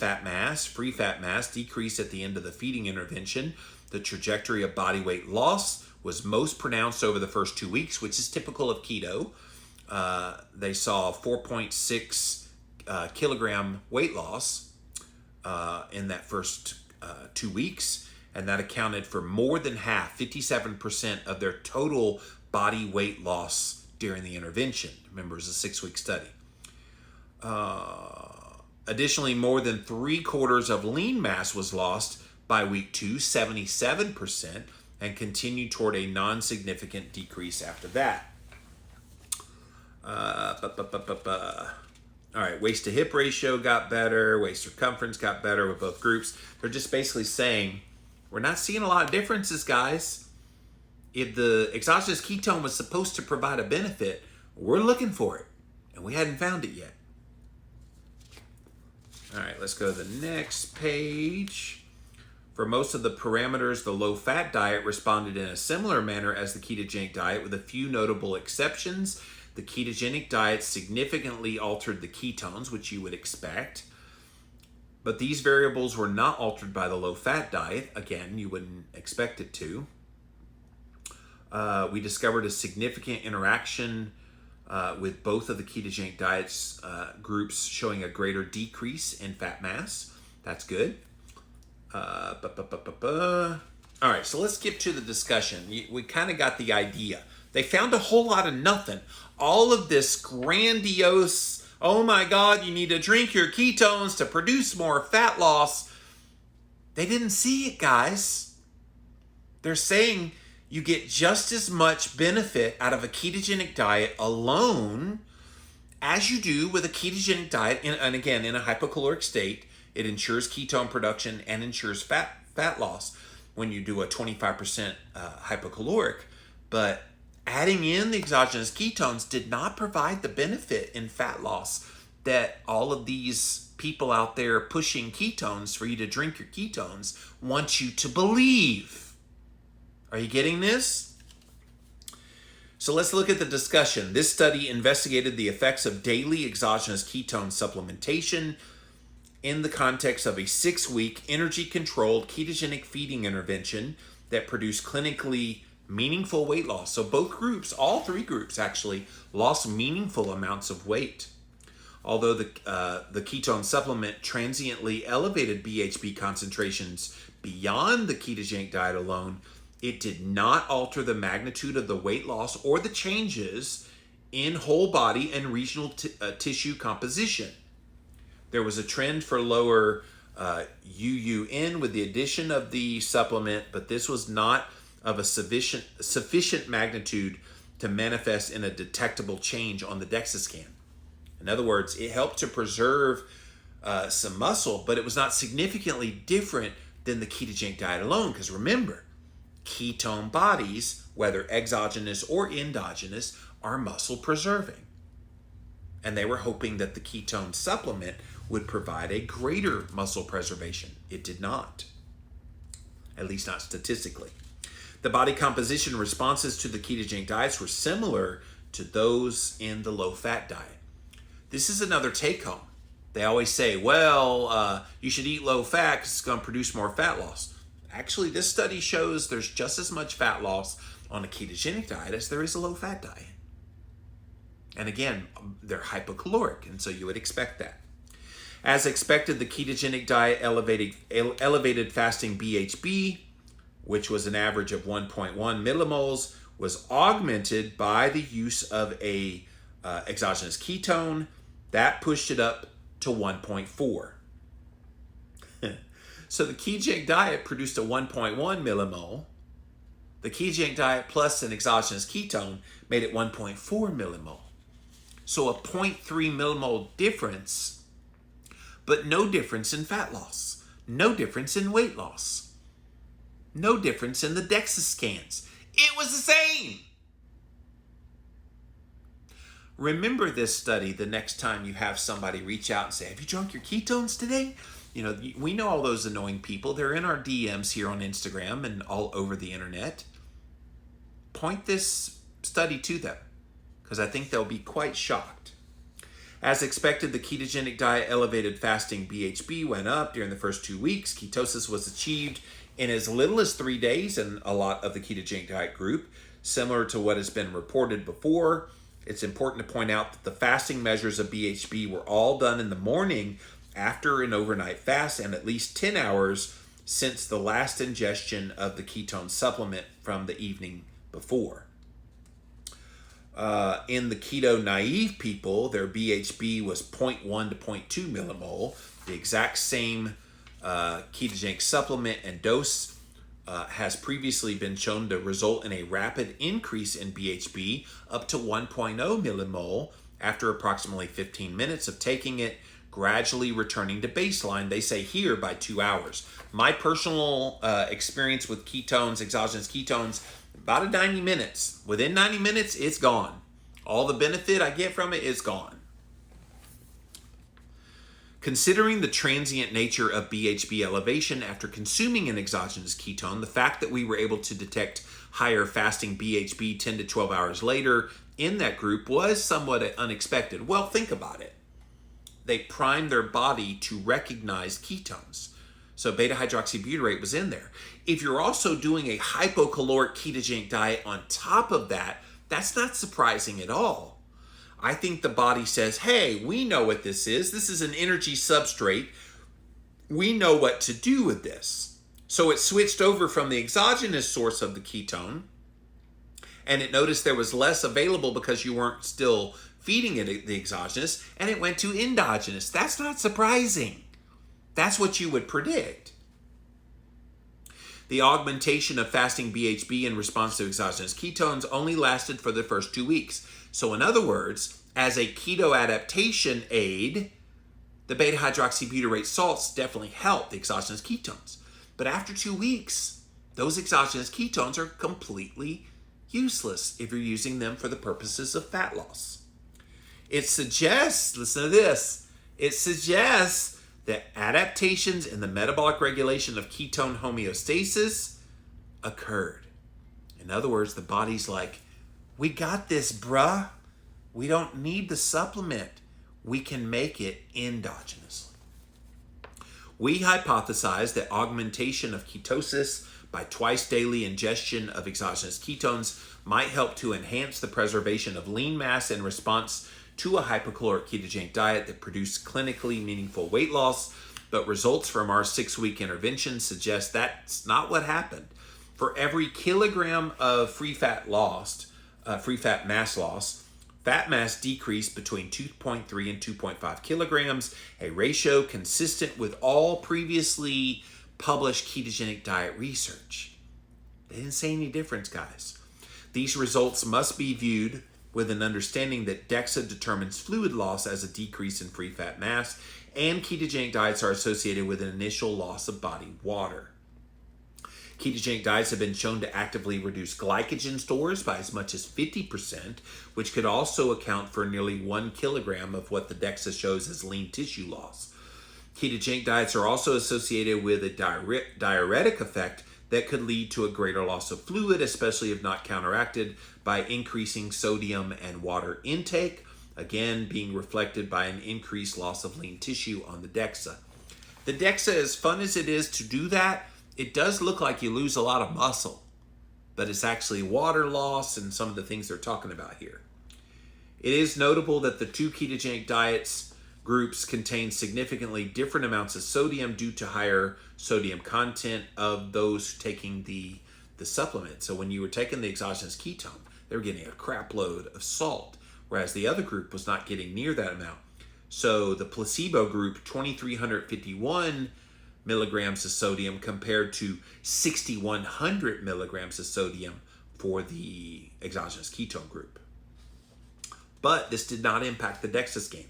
free fat mass decreased at the end of the feeding intervention. The trajectory of body weight loss was most pronounced over the first 2 weeks, which is typical of keto. They saw 4.6 kilogram weight loss in that first 2 weeks, and that accounted for more than half, 57% of their total body weight loss during the intervention. Remember, it was a 6-week study. Additionally, more than 3/4 of lean mass was lost by week 2, 77%, and continued toward a non-significant decrease after that. All right, waist to hip ratio got better, waist circumference got better with both groups. They're just basically saying, we're not seeing a lot of differences, guys. If the exogenous ketone was supposed to provide a benefit, we're looking for it, and we hadn't found it yet. All right, let's go to the next page. For most of the parameters, the low-fat diet responded in a similar manner as the ketogenic diet, with a few notable exceptions. The ketogenic diet significantly altered the ketones, which you would expect. But these variables were not altered by the low-fat diet. Again, you wouldn't expect it to. We discovered a significant interaction with both of the ketogenic diets groups showing a greater decrease in fat mass. That's good. All right, so let's skip to the discussion. We kind of got the idea. They found a whole lot of nothing. All of this grandiose, oh my God, you need to drink your ketones to produce more fat loss. They didn't see it, guys. They're saying you get just as much benefit out of a ketogenic diet alone as you do with a ketogenic diet, and again, in a hypocaloric state. It ensures ketone production and ensures fat loss when you do a 25% hypocaloric. But adding in the exogenous ketones did not provide the benefit in fat loss that all of these people out there pushing ketones for you to drink your ketones want you to believe. Are you getting this? So let's look at the discussion. This study investigated the effects of daily exogenous ketone supplementation in the context of a 6-week energy-controlled ketogenic feeding intervention that produced clinically meaningful weight loss. So both groups, all 3 groups actually, lost meaningful amounts of weight. Although the ketone supplement transiently elevated BHB concentrations beyond the ketogenic diet alone, it did not alter the magnitude of the weight loss or the changes in whole body and regional tissue composition. There was a trend for lower UUN with the addition of the supplement, but this was not of a sufficient magnitude to manifest in a detectable change on the DEXA scan. In other words, it helped to preserve some muscle, but it was not significantly different than the ketogenic diet alone, because remember, ketone bodies, whether exogenous or endogenous, are muscle preserving. And they were hoping that the ketone supplement would provide a greater muscle preservation. It did not, at least not statistically. The body composition responses to the ketogenic diets were similar to those in the low-fat diet. This is another take-home. They always say, well, you should eat low-fat because it's going to produce more fat loss. Actually, this study shows there's just as much fat loss on a ketogenic diet as there is a low-fat diet. And again, they're hypocaloric, and so you would expect that. As expected, the ketogenic diet elevated fasting BHB, which was an average of 1.1 millimoles, was augmented by the use of a exogenous ketone. That pushed it up to 1.4. So the ketogenic diet produced a 1.1 millimole. The ketogenic diet plus an exogenous ketone made it 1.4 millimole. So a 0.3 millimole difference, but no difference in fat loss, no difference in weight loss, no difference in the DEXA scans. It was the same. Remember this study the next time you have somebody reach out and say, have you drunk your ketones today? You know, we know all those annoying people. They're in our DMs here on Instagram and all over the internet. Point this study to them, because I think they'll be quite shocked. As expected, the ketogenic diet elevated fasting BHB went up during the first 2 weeks. Ketosis was achieved in as little as 3 days in a lot of the ketogenic diet group, similar to what has been reported before. It's important to point out that the fasting measures of BHB were all done in the morning after an overnight fast and at least 10 hours since the last ingestion of the ketone supplement from the evening before. In the keto naive people, their BHB was 0.1 to 0.2 millimole, the exact same ketogenic supplement and dose has previously been shown to result in a rapid increase in BHB up to 1.0 millimole after approximately 15 minutes of taking it, gradually returning to baseline, they say here, by 2 hours. My personal experience with ketones, exogenous ketones, about 90 minutes. Within 90 minutes, it's gone. All the benefit I get from it is gone. Considering the transient nature of BHB elevation after consuming an exogenous ketone, the fact that we were able to detect higher fasting BHB 10 to 12 hours later in that group was somewhat unexpected. Well, think about it. They primed their body to recognize ketones. So beta-hydroxybutyrate was in there. If you're also doing a hypocaloric ketogenic diet on top of that, that's not surprising at all. I think the body says, hey, we know what this is. This is an energy substrate. We know what to do with this. So it switched over from the exogenous source of the ketone, and it noticed there was less available because you weren't still feeding it the exogenous, and it went to endogenous. That's not surprising. That's what you would predict. The augmentation of fasting BHB in response to exogenous ketones only lasted for the first 2 weeks. So in other words, as a keto adaptation aid, the beta-hydroxybutyrate salts definitely help the exogenous ketones. But after 2 weeks, those exogenous ketones are completely useless if you're using them for the purposes of fat loss. It suggests, listen to this, it suggests that adaptations in the metabolic regulation of ketone homeostasis occurred. In other words, the body's like, we got this, bruh. We don't need the supplement. We can make it endogenously. We hypothesize that augmentation of ketosis by twice daily ingestion of exogenous ketones might help to enhance the preservation of lean mass in response to a hypocaloric ketogenic diet that produced clinically meaningful weight loss, but results from our 6-week intervention suggest that's not what happened. For every kilogram of free fat mass lost, fat mass decreased between 2.3 and 2.5 kilograms, a ratio consistent with all previously published ketogenic diet research. They didn't say any difference, guys. These results must be viewed with an understanding that DEXA determines fluid loss as a decrease in free fat mass, and ketogenic diets are associated with an initial loss of body water. Ketogenic diets have been shown to actively reduce glycogen stores by as much as 50%, which could also account for nearly 1 kilogram of what the DEXA shows as lean tissue loss. Ketogenic diets are also associated with a diuretic effect that could lead to a greater loss of fluid, especially if not counteracted by increasing sodium and water intake, again being reflected by an increased loss of lean tissue on the DEXA. The DEXA, as fun as it is to do that, it does look like you lose a lot of muscle, but it's actually water loss and some of the things they're talking about here. It is notable that the two ketogenic diets groups contain significantly different amounts of sodium due to higher sodium content of those taking the supplement. So when you were taking the exogenous ketone, they were getting a crap load of salt, whereas the other group was not getting near that amount. So the placebo group, 2,351 milligrams of sodium compared to 6,100 milligrams of sodium for the exogenous ketone group. but this did not impact the DEXA scan.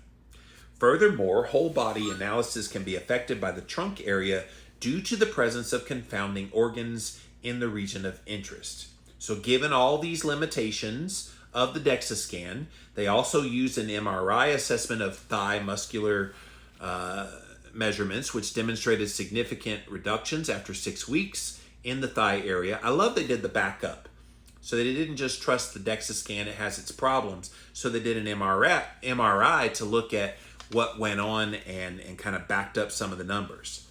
Furthermore, whole body analysis can be affected by the trunk area due to the presence of confounding organs in the region of interest. So given all these limitations of the DEXA scan, they also used an MRI assessment of thigh muscular measurements, which demonstrated significant reductions after 6 weeks in the thigh area. I love they did the backup. So they didn't just trust the DEXA scan, it has its problems. So they did an MRI to look at what went on and kind of backed up some of the numbers.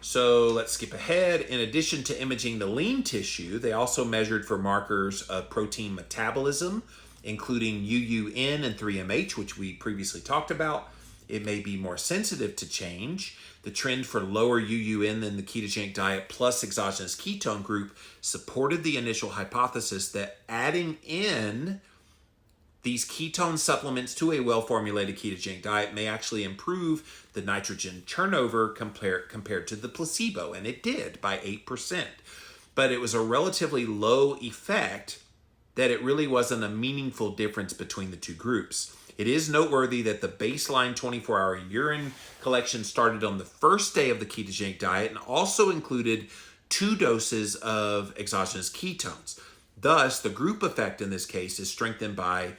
So let's skip ahead. In addition to imaging the lean tissue, they also measured for markers of protein metabolism, including UUN and 3MH, which we previously talked about. It may be more sensitive to change. The trend for lower UUN than the ketogenic diet plus exogenous ketone group supported the initial hypothesis that adding in these ketone supplements to a well-formulated ketogenic diet may actually improve the nitrogen turnover compared to the placebo, and it did by 8%. But it was a relatively low effect that it really wasn't a meaningful difference between the two groups. It is noteworthy that the baseline 24-hour urine collection started on the first day of the ketogenic diet and also included 2 doses of exogenous ketones. Thus, the group effect in this case is strengthened by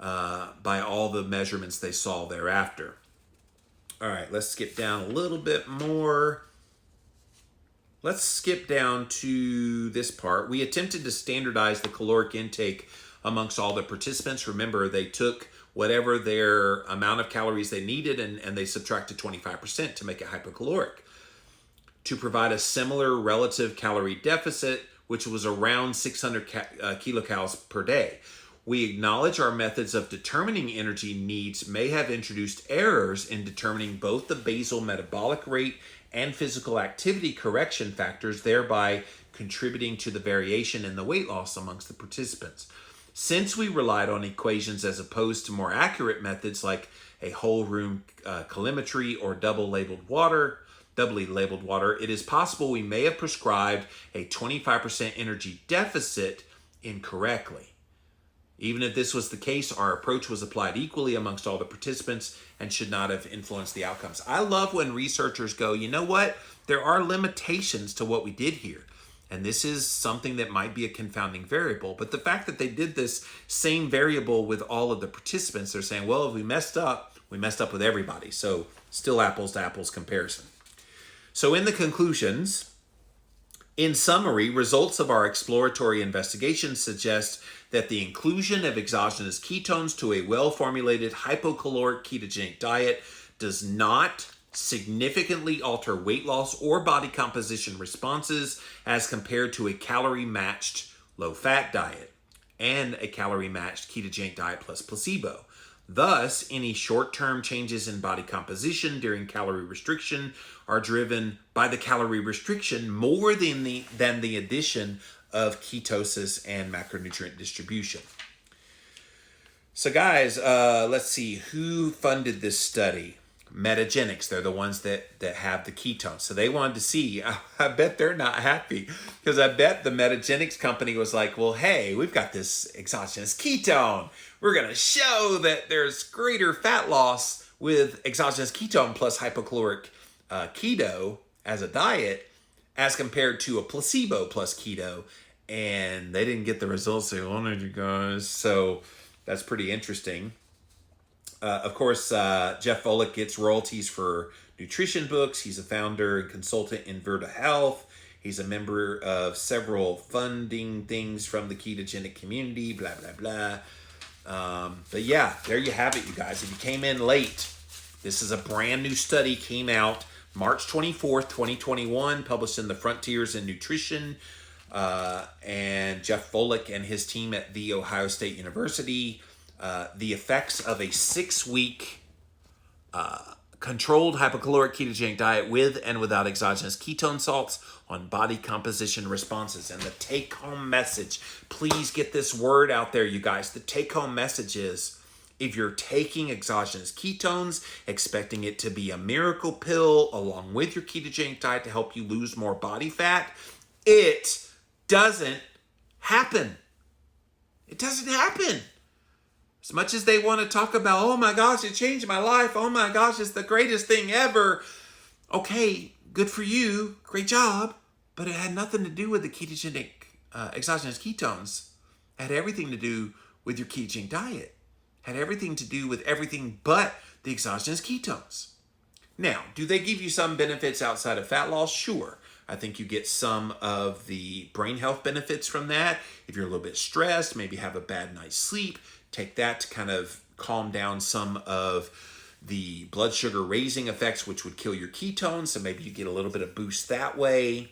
all the measurements they saw thereafter. All right, let's skip down a little bit more. Let's skip down to this part. We attempted to standardize the caloric intake amongst all the participants. Remember, they took whatever their amount of calories they needed and they subtracted 25% to make it hypocaloric to provide a similar relative calorie deficit, which was around 600 kilocalories per day. We acknowledge our methods of determining energy needs may have introduced errors in determining both the basal metabolic rate and physical activity correction factors, thereby contributing to the variation in the weight loss amongst the participants. Since we relied on equations as opposed to more accurate methods like a whole room calorimetry or doubly labeled water, it is possible we may have prescribed a 25% energy deficit incorrectly. Even if this was the case, our approach was applied equally amongst all the participants and should not have influenced the outcomes. I love when researchers go, you know what? There are limitations to what we did here. And this is something that might be a confounding variable. But the fact that they did this same variable with all of the participants, they're saying, well, if we messed up with everybody. So still apples to apples comparison. So in the conclusions, in summary, results of our exploratory investigation suggest that the inclusion of exogenous ketones to a well-formulated hypocaloric ketogenic diet does not significantly alter weight loss or body composition responses as compared to a calorie-matched low-fat diet and a calorie-matched ketogenic diet plus placebo. Thus, any short-term changes in body composition during calorie restriction are driven by the calorie restriction more than the addition of ketosis and macronutrient distribution. So guys, let's see, who funded this study? Metagenics, they're the ones that have the ketones. So they wanted to see, I bet they're not happy, because I bet the Metagenics company was like, well, hey, we've got this exogenous ketone. We're going to show that there's greater fat loss with exogenous ketone plus hypocaloric keto as a diet as compared to a placebo plus keto. And they didn't get the results they wanted, you guys. So that's pretty interesting. Of course, Jeff Volek gets royalties for nutrition books. He's a founder and consultant in Virta Health. He's a member of several funding things from the ketogenic community, blah, blah, blah. But yeah, there you have it, you guys. If you came in late, this is a brand new study, came out March 24th, 2021, published in the Frontiers in Nutrition. And Jeff Volek and his team at The Ohio State University, the effects of a 6-week controlled hypocaloric ketogenic diet with and without exogenous ketone salts on body composition responses. And the take-home message, please get this word out there, you guys. The take-home message is, if you're taking exogenous ketones, expecting it to be a miracle pill along with your ketogenic diet to help you lose more body fat, it doesn't happen. It doesn't happen. As much as they want to talk about, oh my gosh, it changed my life. Oh my gosh, it's the greatest thing ever. Okay, good for you. Great job. But it had nothing to do with the ketogenic exogenous ketones. It had everything to do with your ketogenic diet. Had everything to do with everything but the exogenous ketones. Now, do they give you some benefits outside of fat loss? Sure. I think you get some of the brain health benefits from that. If you're a little bit stressed, maybe have a bad night's sleep, take that to kind of calm down some of the blood sugar raising effects, which would kill your ketones. So maybe you get a little bit of boost that way.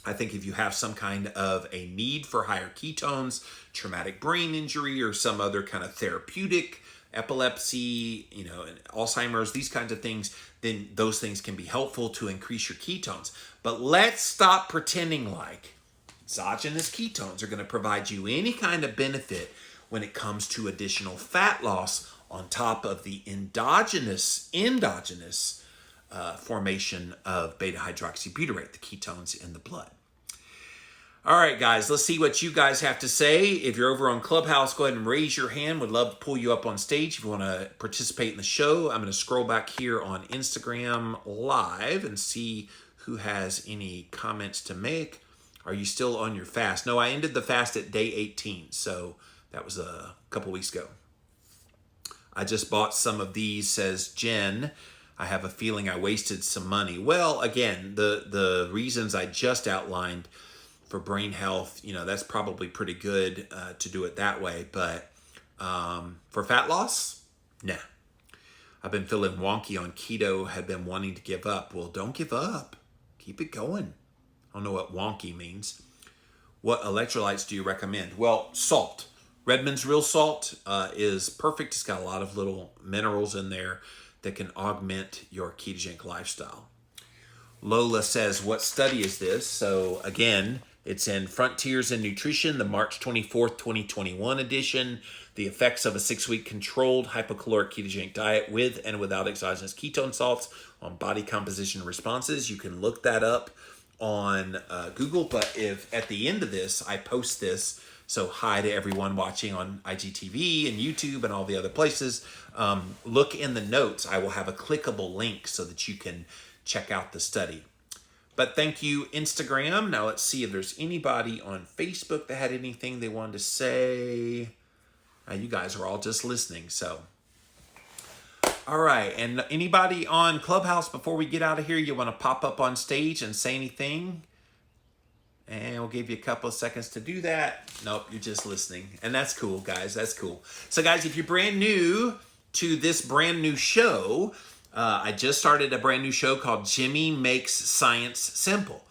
I think if you have some kind of a need for higher ketones, traumatic brain injury, or some other kind of therapeutic, epilepsy, Alzheimer's, these kinds of things, then those things can be helpful to increase your ketones. But let's stop pretending like exogenous ketones are going to provide you any kind of benefit when it comes to additional fat loss on top of the endogenous formation of beta-hydroxybutyrate, the ketones in the blood. All right, guys, let's see what you guys have to say. If you're over on Clubhouse, go ahead and raise your hand. Would love to pull you up on stage if you want to participate in the show. I'm going to scroll back here on Instagram Live and see who has any comments to make. Are you still on your fast? No, I ended the fast at day 18, so that was a couple weeks ago. I just bought some of these, says Jen. I have a feeling I wasted some money. Well, again, the reasons I just outlined for brain health, that's probably pretty good to do it that way. But for fat loss, nah. I've been feeling wonky on keto, have been wanting to give up. Well, don't give up. Keep it going. I don't know what wonky means. What electrolytes do you recommend? Well, salt. Redmond's Real Salt is perfect. It's got a lot of little minerals in there that can augment your ketogenic lifestyle. Lola says, what study is this? So again, it's in Frontiers in Nutrition, the March 24th, 2021 edition, the effects of a 6-week controlled hypocaloric ketogenic diet with and without exogenous ketone salts on body composition responses. You can look that up on Google, but if at the end of this, I post this, so hi to everyone watching on IGTV and YouTube and all the other places, look in the notes. I will have a clickable link so that you can check out the study. But thank you, Instagram. Now let's see if there's anybody on Facebook that had anything they wanted to say. You guys are all just listening, so. All right, and anybody on Clubhouse, before we get out of here, you want to pop up on stage and say anything? And we'll give you a couple of seconds to do that. Nope, you're just listening. And that's cool, guys. That's cool. So, guys, if you're brand new to this brand new show, I just started a brand new show called Jimmy Makes Science Simple.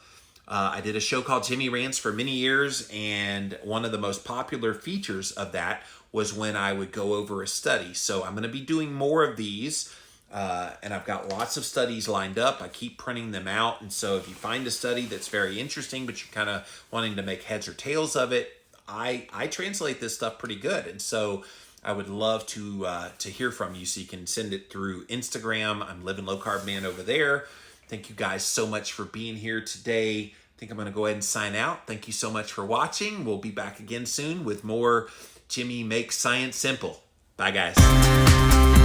I did a show called Jimmy Rants for many years, and one of the most popular features of that was when I would go over a study. So I'm going to be doing more of these, and I've got lots of studies lined up. I keep printing them out, and so if you find a study that's very interesting, but you're kind of wanting to make heads or tails of it, I translate this stuff pretty good, and so I would love to hear from you. So you can send it through Instagram. I'm Living Low Carb Man over there. Thank you guys so much for being here today. I think I'm going to go ahead and sign out. Thank you so much for watching. We'll be back again soon with more Jimmy Makes Science Simple. Bye, guys.